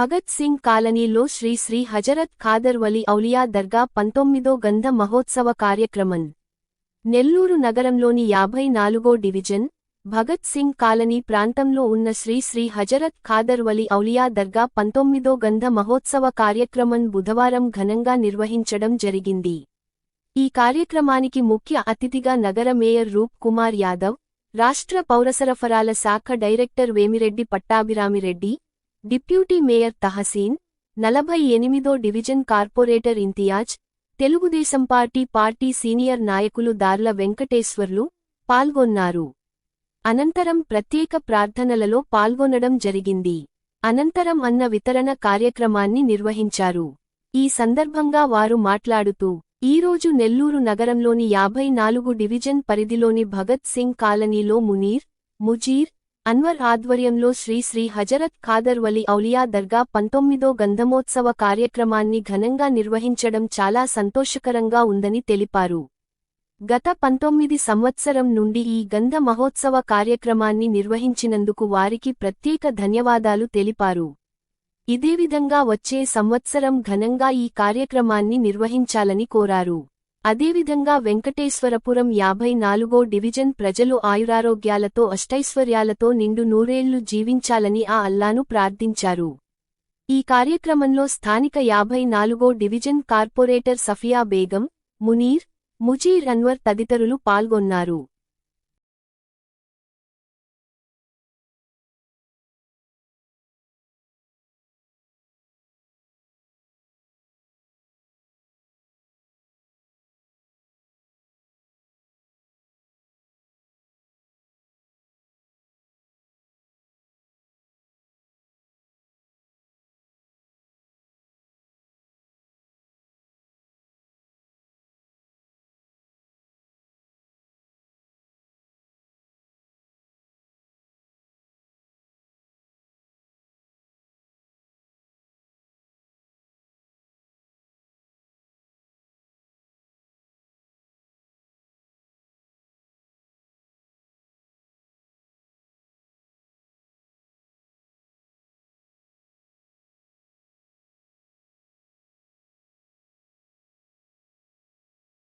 భగత్ సింగ్ కాలనీలో శ్రీ శ్రీ హజరత్ ఖాదర్ వలి ఔలియా దర్గా 19వ గంధ మహోత్సవ కార్యక్రమం. నెల్లూరు నగరంలోని 54వ డివిజన్, భగత్ సింగ్ కాలనీ ప్రాంతంలో ఉన్న శ్రీ శ్రీ హజరత్ ఖాదర్ వలి ఔలియా దర్గా 19వ గంధ మహోత్సవ కార్యక్రమం బుధవారం ఘనంగా నిర్వహించడం జరిగింది. ఈ కార్యక్రమానికి ముఖ్య అతిథిగా నగర మేయర్ రూప్ కుమార్ యాదవ్, రాష్ట్ర పౌరసరఫరాల శాఖ director Vemireddy Pattabhiramireddy, deputy mayor Tahseen, 48వ division corporator Imtiaz, Telugu Desam party senior నాయకులు దార్ల వెంకటేశ్వర్లు పాల్గొన్నారు. అనంతరం ప్రత్యేక ప్రార్థనలలో పాల్గొనడం జరిగింది. అనంతరం అన్న వితరణ కార్యక్రమాన్ని నిర్వహించారు. ఈ సందర్భంగా వారు మాట్లాడుతూ, ఈరోజు నెల్లూరు నగరంలోని 54 డివిజన్ పరిధిలోని భగత్ సింగ్ కాలనీలో మునీర్, ముజీర్, అన్వర్ ఆధ్వర్యంలో శ్రీ శ్రీ హజరత్ ఖాదర్ వలి ఔలియా దర్గా 19వ గంధమోత్సవ కార్యక్రమాన్ని ఘనంగా నిర్వహించడం చాలా సంతోషకరంగా ఉందని తెలిపారు. గత 19 సంవత్సరం నుండి ఈ గంధ మహోత్సవ కార్యక్రమాన్ని నిర్వహించినందుకు వారికి ప్రత్యేక ధన్యవాదాలు తెలిపారు. ఇదేవిధంగా వచ్చే సంవత్సరం ఘనంగా ఈ కార్యక్రమాన్ని నిర్వహించాలని కోరారు. అదేవిధంగా వెంకటేశ్వరపురం 54వ డివిజన్ ప్రజలు ఆయురారోగ్యాలతో అష్టైశ్వర్యాలతో నిండు నూరేళ్లు జీవించాలని ఆ అల్లాను ప్రార్థించారు. ఈ కార్యక్రమంలో స్థానిక 54వ డివిజన్ కార్పొరేటర్ సఫియా బేగం, మునీర్, ముజీర్ అన్వర్ తదితరులు పాల్గొన్నారు.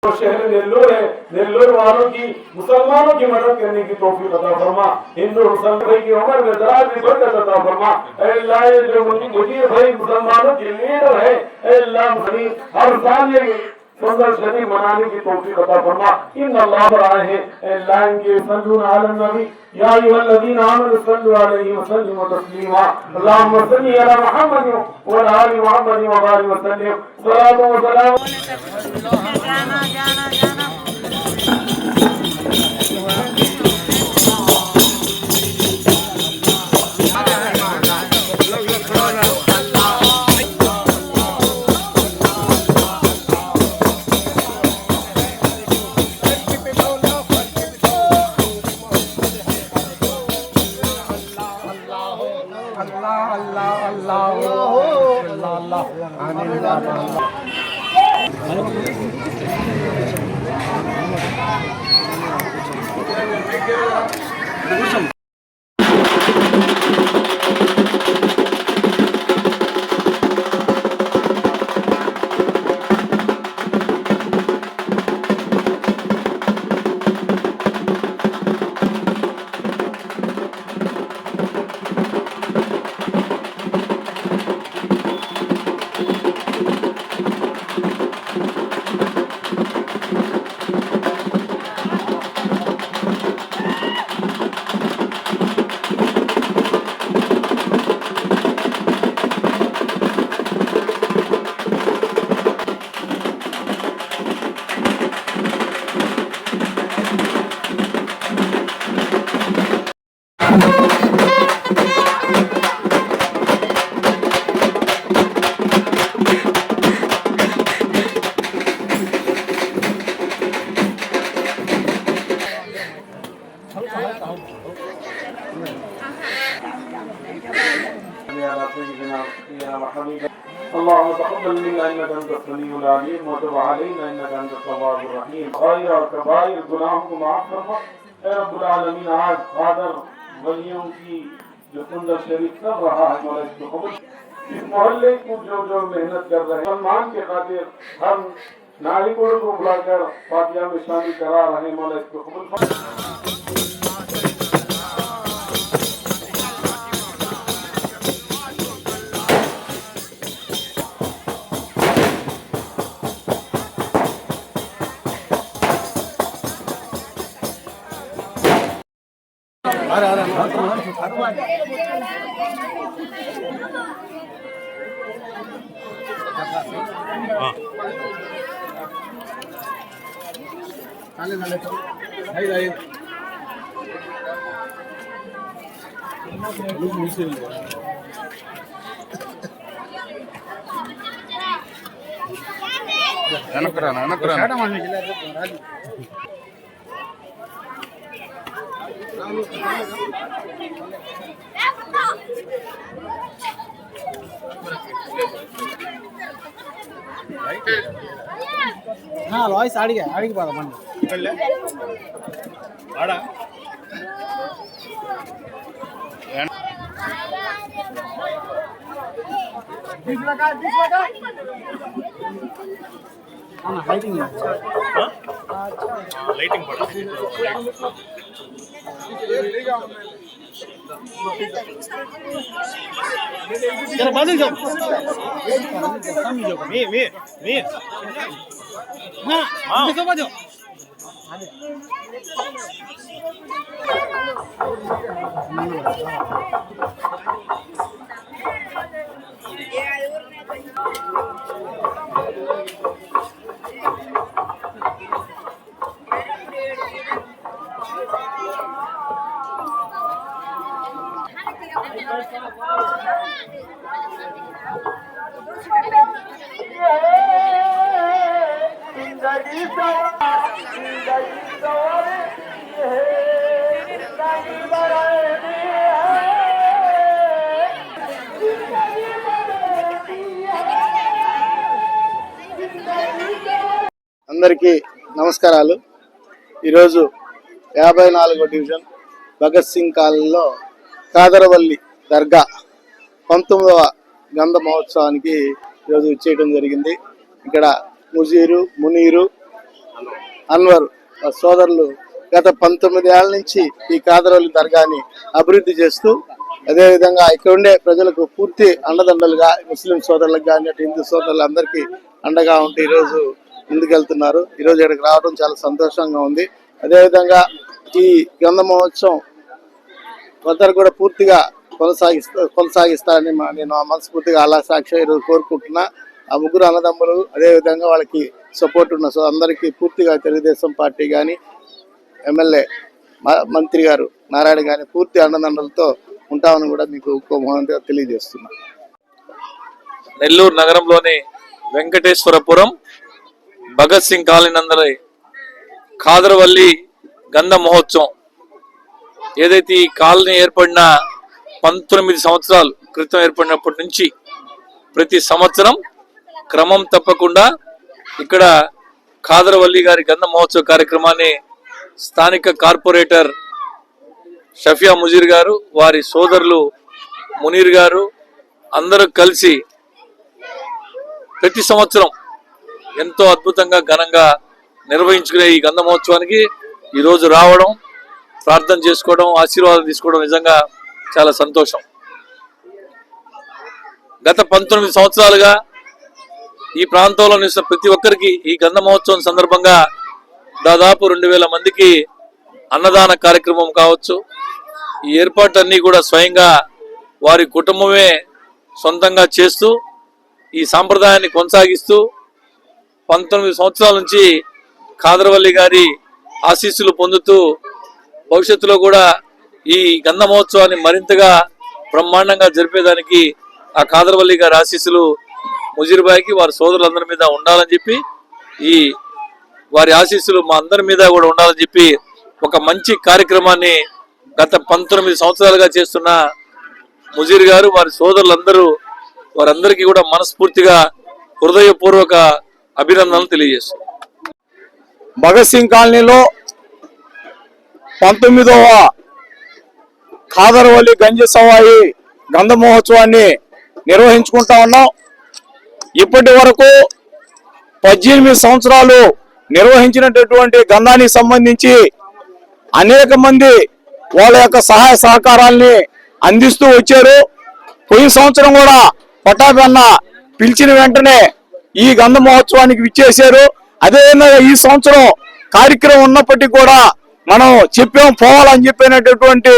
शहर नेल्लोर है। नेल्लोर वालों की, मुसलमानों की मदद करने की तौफीक अता फरमा। हिंदू मुसलमान भाई की उम्र में दराज में बरकत अता फरमा। अल्लाह जो मुझे भाई मुसलमानों की लीडर है, अल्लाह हर साल सुंदर शदी मनाने की तौफीक अता फरमा। इन अल्लाह पर आए हैं, अल्लाह इनके सल्लल्लाहु अलैहि नबी या अय्युहल्लज़ीना आमनु सल्लु अलैहि व सल्लिमु तस्लीमा। अल्लाहुम्मा सल्लि अला मुहम्मद व अला आलि मुहम्मद व बारिक व सल्लिम। सलातो व सलाम। اللهم تقبل منا انك انت السميع العليم وتب علينا انك انت التواب الرحيم. خير और कबाइर गुनाहों को माफ फरमा। ऐ रब्बुल आलमीन, आज खादर वलियों की जो सुंदर शरीफ कर रहा है, मौला इसको कबूल इस मोहल्ले को जो मेहनत कर रहे हैं सम्मान के खातिर हम नागरिकों को बुलाकर फातिहा में शामिल करा रहे हैं। मौला इसको कबूल వాయిస్ అడిగి పోదామండి ఆడా లైటింగ్ లైటింగ్ जरा बाजू जाओ मी हाँ हाँ बाजू అందరికీ నమస్కారాలు। ఈరోజు 54వ డివిజన్ భగత్ సింగ్ కాలనీలో కాదరవల్లి దర్గా 19వ గంధ మహోత్సవానికి ఈరోజు చేయడం జరిగింది। ఇక్కడ ముజీరు మునీరు అన్వర్ సోదరులు గత 19 ఏళ్ల నుంచి ఈ కాదరవల్లి దర్గాని అభివృద్ధి చేస్తూ అదేవిధంగా ఇక్కడ ఉండే ప్రజలకు పూర్తి అండదండలుగా ముస్లిం సోదరులకు కానీ అటు హిందూ సోదరులందరికీ అండగా ఉంటూ ఈరోజు ముందుకెళ్తున్నారు। ఈరోజు ఇక్కడికి రావడం చాలా సంతోషంగా ఉంది। అదేవిధంగా ఈ గంధ మహోత్సవం అందరూ కూడా పూర్తిగా కొనసాగిస్తారని నేను మనస్ఫూర్తిగా అల్లా సాక్షి ఈరోజు కోరుకుంటున్నా। ఆ ముగ్గురు అన్నదమ్ములు అదేవిధంగా వాళ్ళకి సపోర్ట్ ఉన్న సో అందరికీ పూర్తిగా తెలుగుదేశం పార్టీ కానీ ఎమ్మెల్యే మంత్రి గారు నారాయణ గాని పూర్తి అండదండలతో ఉంటామని కూడా మీకు మౌనంగా తెలియజేస్తున్నా। నెల్లూరు నగరంలోని వెంకటేశ్వరపురం భగత్ సింగ్ కాలనీ నందరి కాదరవల్లి గంధ మహోత్సవం ఏదైతే ఈ కాలనీ ఏర్పడిన 19 సంవత్సరాల క్రితం ఏర్పడినప్పటి నుంచి ప్రతి సంవత్సరం క్రమం తప్పకుండా ఇక్కడ కాదరవల్లి గారి గంధ మహోత్సవ కార్యక్రమాన్ని స్థానిక కార్పొరేటర్ షఫియా ముజీర్ గారు వారి సోదరులు మునీర్ గారు అందరూ కలిసి ప్రతి సంవత్సరం ఎంతో అద్భుతంగా ఘనంగా నిర్వహించుకునే ఈ గంధ మహోత్సవానికి ఈరోజు రావడం ప్రార్థన చేసుకోవడం ఆశీర్వాదం తీసుకోవడం నిజంగా చాలా సంతోషం। గత 19 సంవత్సరాలుగా ఈ ప్రాంతంలో నివసిన ప్రతి ఒక్కరికి ఈ గంధ మహోత్సవం సందర్భంగా దాదాపు 2000 మందికి అన్నదాన కార్యక్రమం కావచ్చు ఈ ఏర్పాట్లన్నీ కూడా స్వయంగా వారి కుటుంబమే సొంతంగా చేస్తూ ఈ సాంప్రదాయాన్ని కొనసాగిస్తూ 19 సంవత్సరాల నుంచి కాదరవల్లి గారి ఆశీస్సులు పొందుతూ భవిష్యత్తులో కూడా ఈ గంధ మహోత్సవాన్ని మరింతగా బ్రహ్మాండంగా జరిపేదానికి ఆ కాదరవల్లి గారి ఆశీస్సులు ముజీర్బాయికి వారి సోదరులందరి మీద ఉండాలని చెప్పి ఈ వారి ఆశీస్సులు మా అందరి మీద కూడా ఉండాలని చెప్పి ఒక మంచి కార్యక్రమాన్ని గత 19 సంవత్సరాలుగా చేస్తున్న ముజీర్ గారు వారి సోదరులందరూ వారందరికీ కూడా మనస్ఫూర్తిగా హృదయపూర్వక అభినందనలు తెలియజేస్తున్నారు। భగత్ సింగ్ కాలనీలో 19వ కాదరవల్లి గంజి సవాయి గంధ మహోత్సవాన్ని నిర్వహించుకుంటా ఉన్నాం. ఇప్పటి వరకు 18 సంవత్సరాలు నిర్వహించినటువంటి గంధానికి సంబంధించి అనేక మంది వాళ్ళ యొక్క సహాయ సహకారాల్ని అందిస్తూ వచ్చారు. పోయిన సంవత్సరం కూడా పటాపన్న పిలిచిన వెంటనే ఈ గంధ మహోత్సవానికి విచ్చేశారు. అదేవిధంగా ఈ సంవత్సరం కార్యక్రమం ఉన్నప్పటికీ కూడా మనం చెప్పాం పోవాలని చెప్పినటువంటి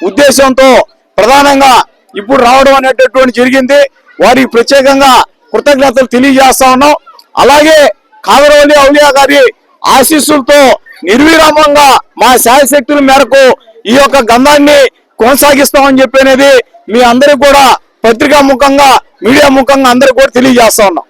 ఉద్దేశంతో ప్రధానంగా ఇప్పుడు రావడం అనేటటువంటి జరిగింది. వారికి ప్రత్యేకంగా కృతజ్ఞతలు తెలియజేస్తా ఉన్నాం. అలాగే కాదరవల్లి ఔలియా గారి ఆశీస్సులతో నిర్విరామంగా మా శాయశక్తుల మేరకు ఈ యొక్క గంధాన్ని కొనసాగిస్తామని చెప్పి మీ అందరికీ కూడా పత్రికా ముఖంగా మీడియా ముఖంగా అందరికీ కూడా తెలియజేస్తా ఉన్నాం.